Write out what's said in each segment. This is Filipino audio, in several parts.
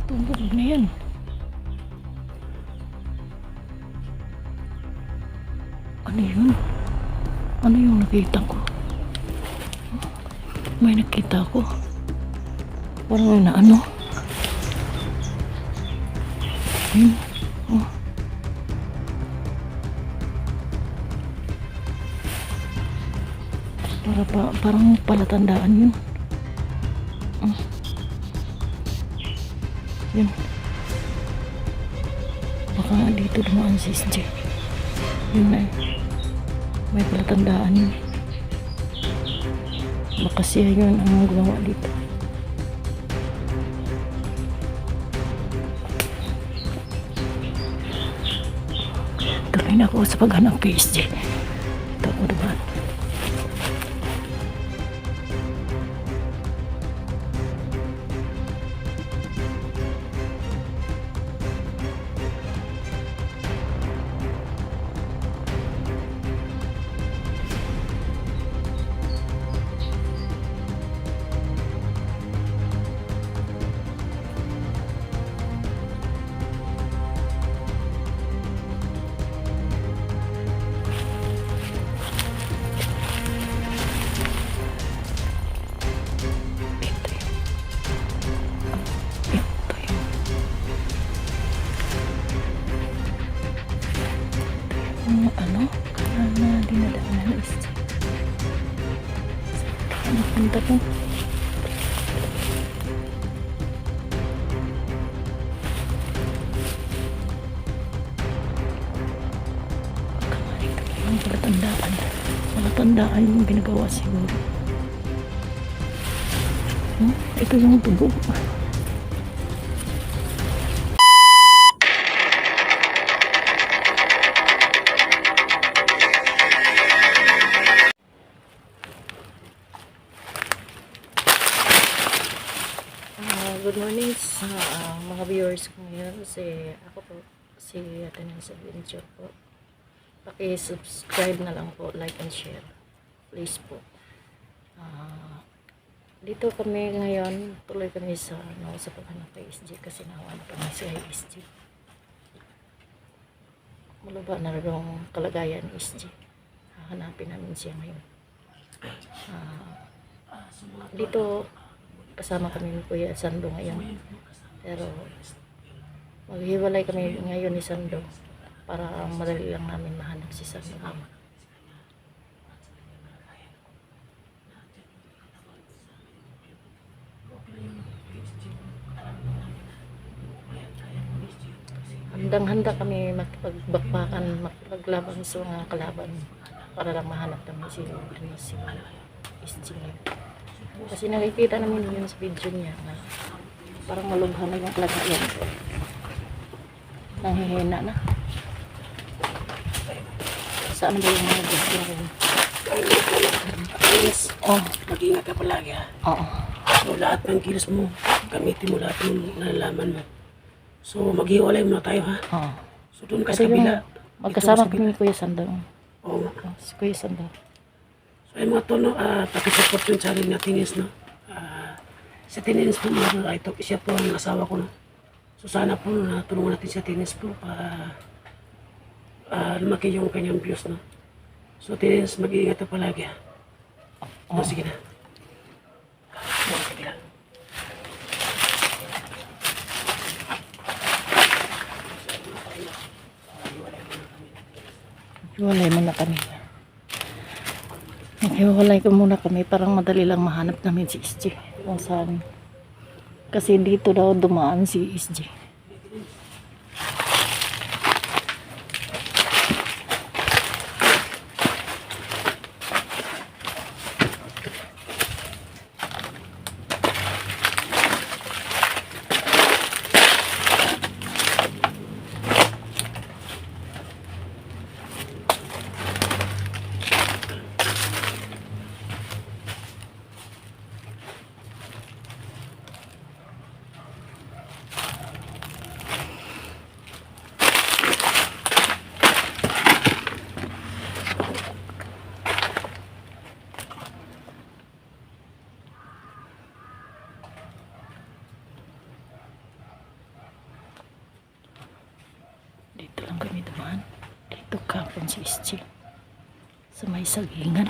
Tumbog na yan. Ano yun? Ano yung nakita ko? May nakita ko. Parang may na ano. Yun. Oh. Parang palatandaan yun. Yun. Baka dito dumaan si SJ. Yun na. May palatandaan yun. Baka siya yun ang gumawa dito. Tuloy na ako sa paghanap kay SJ. Ito ako dumaan. Ano? Na dinadaanan ni SJ. Ano punta po? Ang palatandaan. Palatandaan yung ginagawa siguro. Ito yung tubo. Good morning sa mga viewers ko ngayon. Ako po, si Atenesa Adventure po. Paki-subscribe na lang po, like and share. Please po. Dito kami ngayon, tuloy kami sa paghanap kay SJ kasi nawan kami si SJ. Malaba na rin ang kalagayan ni SJ. Hahanapin namin siya ngayon. Dito, kasama kami ni Kuya Sando ngayon. Pero maghiwalay kami ngayon ni Sando para madali lang namin mahanap si Sando. Handang-handa kami makipagbakbakan, makipaglaban sa mga kalaban para lang mahanap kami si SG. Kasi nakikita namin yun sa video niya na parang malubhan na yung kalagayan. Nanghihina na. Saan ba yung mga video rin? Yes. Oh. Mag-ingat ka palagi ha. Oo. So lahat ng kilos mo, gamitin mo lahat ng nalalaman mo. So maghiwalay muna tayo ha. Oo. So doon ka Kasi sa kabila. magkasama kami ni Kuya Sando. Oo. Si Kuya Sando. So ay mga tono, pakisupport yung channel na Tines, no? Si Tines po mga ito, siya po ang asawa ko, no? So sana po natulungan natin si Tines po para lumaki yung kanyang views, no? So Tines, mag-iingat ka palagi ha. Oh, sige na. Doon ka kabila. Hiwalay muna kami. Maghiwalay ko muna kami. Parang madali lang mahanap namin si SJ. Kung saan. Kasi dito daw dumaan si SJ. kami dumaan. Dito kapon si SG. Sa may sagingan.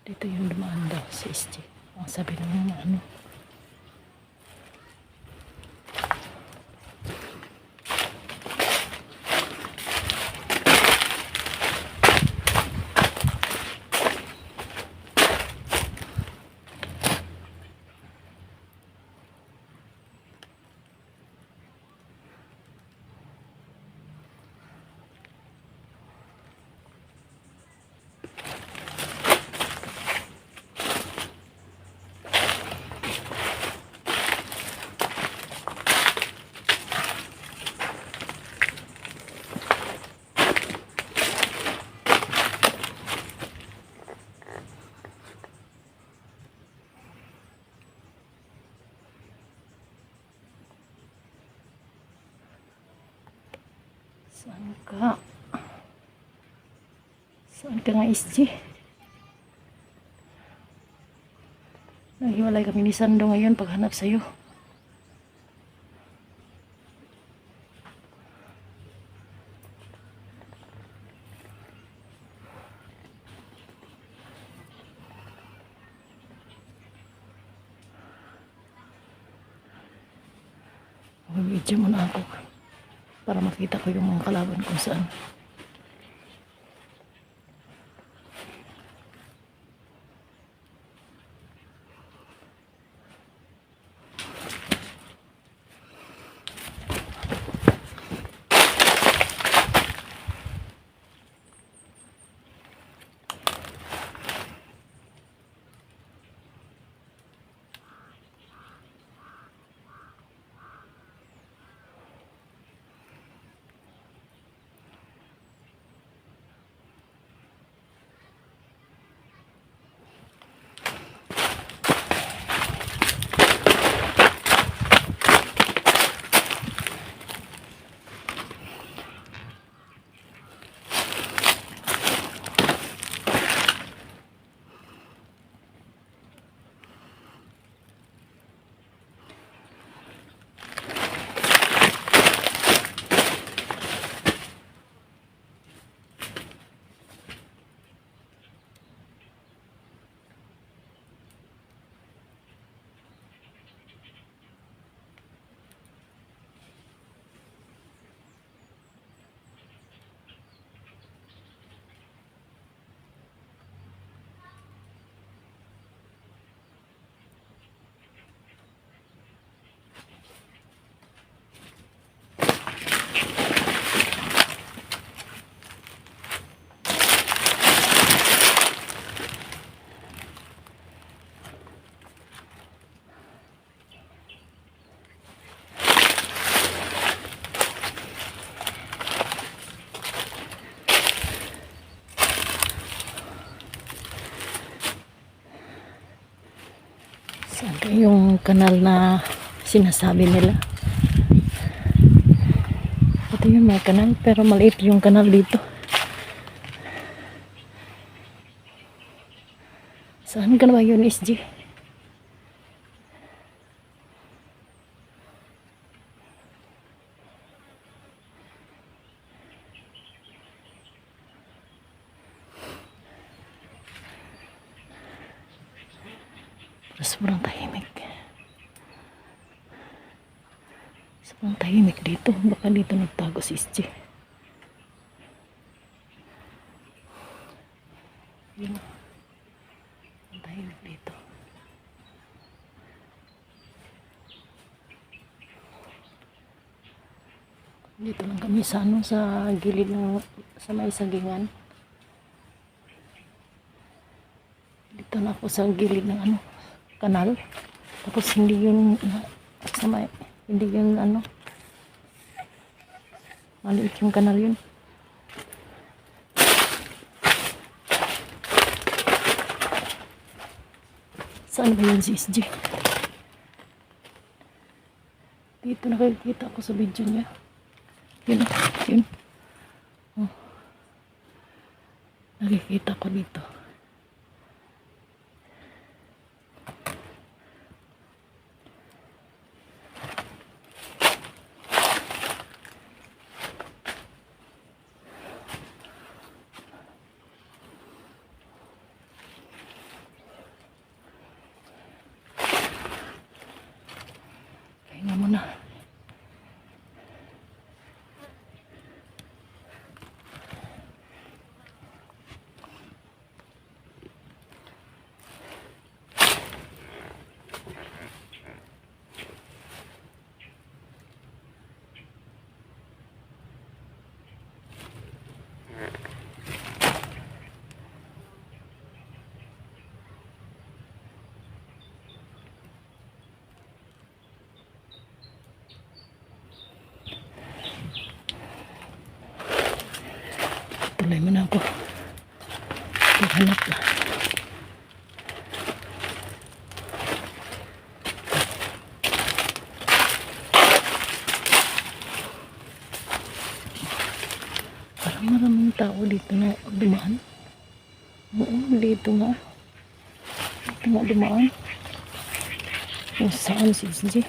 Dito yung dumaan daw si SG. Ang sabi ng mga ano. Saan ka? Saan ka nga SG? Naghiwalay kami ni Sando ngayon paghanap sa'yo. Mag-video muna ako para makita ko yung mga kalaban kung saan. Saan yung kanal na sinasabi nila? Ito yung may kanal pero maliit yung kanal dito. Saan ka na ba yun, SG? Sobrang tahimik. Sobrang tahimik dito. Baka dito nagtago si SG. Yun. Ang tahimik dito. Dito lang kami sa ano, sa gilid ng sa may sagingan. Hindi Dito na ako sa gilid ng ano, kanal. Tapos hindi yun sa may, hindi yun ano, maliit yung kanal yun. Saan ba yun si SG? Dito nakikita ko sa video niya. Yun, yun. Oh. Nakikita ko dito. Pahinga muna. Tuloy mo na ako. Maghanap na. Parang maraming tao dito na dumaan. Oo, dito nga. Dito nga dumaan. Kung saan si SG?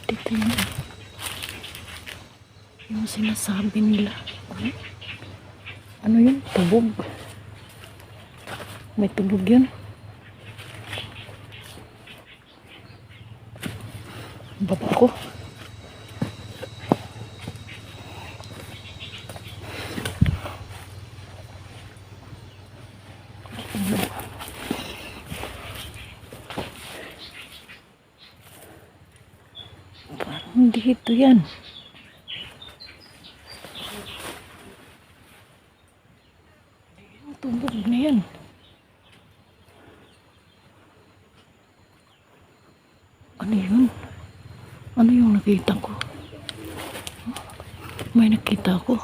Dito yun. Yung sinasabi nila. Ano yun? Tubog. May tubog yun. Baba ko. Parang dito yan. Yung tubog na yan. Ano yun? Ano yung nakita ko? May nakita ko.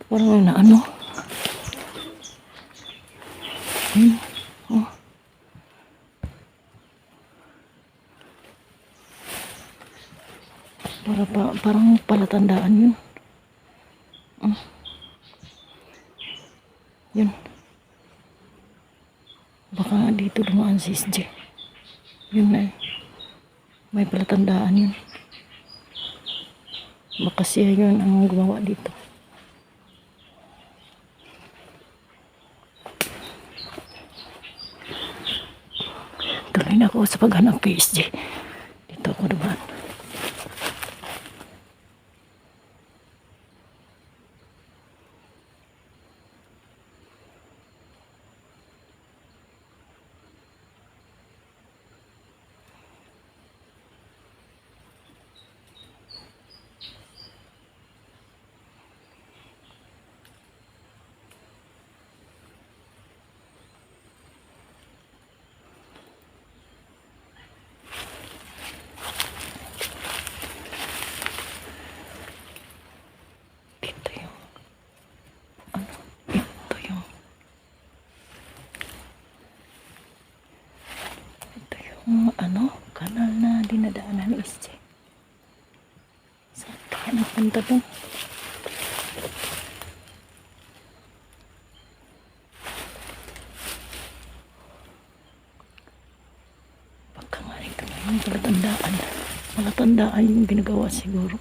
Parang na ano. Yun. Oh. Parang palatandaan yun. Yun. Baka nga dito dumaan si SG. Yun na eh. May palatandaan yun. Baka siya yun ang gumawa dito. Tuloy na ako sa paghanap kay SG. Dito ako dumaan. Ano, kanal na dinadaanan ni SG. Saan kaya napunta doon? tandaan yung ginagawa siguro.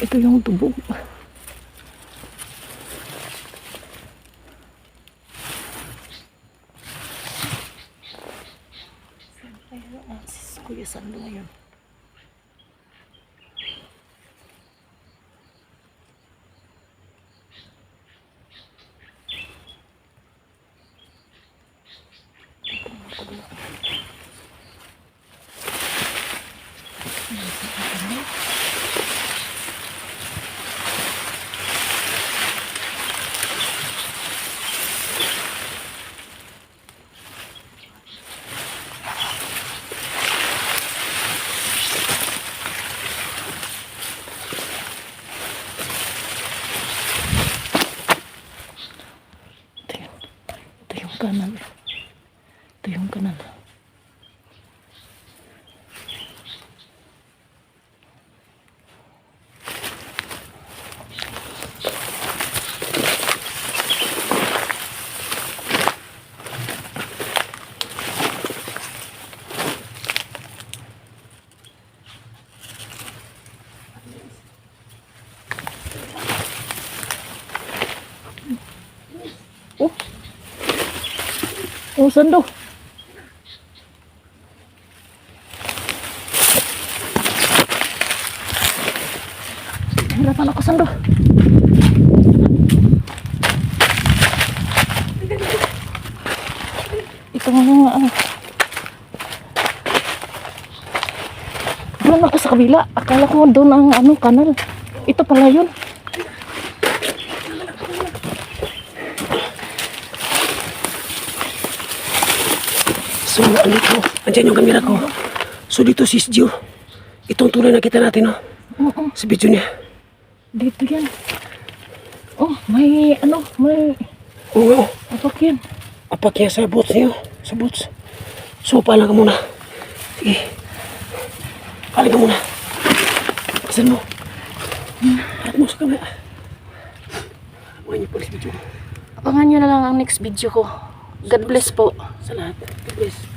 Ito yung tubo. Si Kuya Sando ngayon. Ito yung kanal. Ito yung kanal. Oh. Oh, Sando. Hirapan ako, Sando. Ito nga ano. Doon ako sa kabila. Akala ko doon ang ano, kanal. Ito pala yun. So, ano ito? Andyan yung kamera ko. So, dito si Gio. Itong tulay na kita natin, no? Oo. Sa video niya. Dito yan. Oh, may ano, may Oo. apak yan. Apak yan sa boots niyo. Sa boots. So, pala ka muna. Sige. Pala ka muna. Pasan mo. Harap mo sa kamera. Mga niyo po sa video. Abangan nyo na lang ang next video ko. God bless po. Sa lahat. God bless.